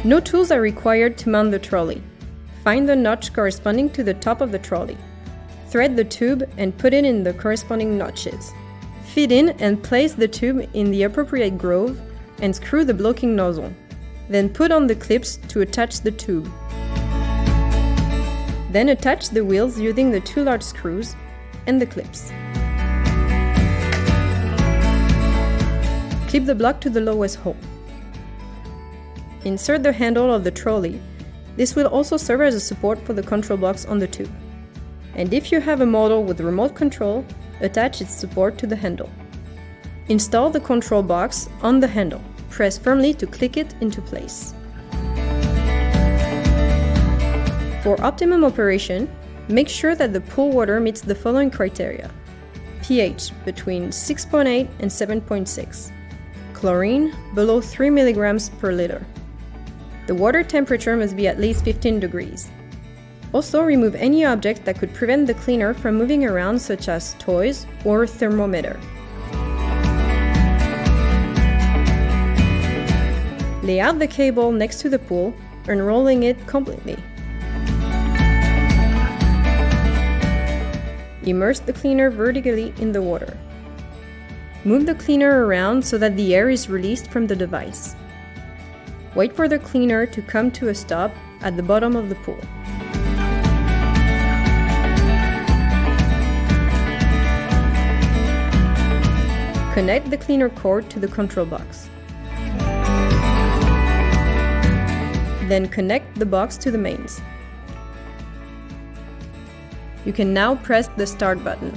No tools are required to mount the trolley. Find the notch corresponding to the top of the trolley. Thread the tube and put it in the corresponding notches. Feed in and place the tube in the appropriate groove and screw the blocking nozzle. Then put on the clips to attach the tube. Then attach the wheels using the 2 large screws and the clips. Clip the block to the lowest hole. Insert the handle of the trolley. This will also serve as a support for the control box on the tube. And if you have a model with remote control, attach its support to the handle. Install the control box on the handle. Press firmly to click it into place. For optimum operation, make sure that the pool water meets the following criteria: pH between 6.8 and 7.6, chlorine below 3 mg per liter. The water temperature must be at least 15 degrees. Also, remove any object that could prevent the cleaner from moving around, such as toys or thermometer. Lay out the cable next to the pool, unrolling it completely. Immerse the cleaner vertically in the water. Move the cleaner around so that the air is released from the device. Wait for the cleaner to come to a stop at the bottom of the pool. Connect the cleaner cord to the control box. Then connect the box to the mains. You can now press the start button.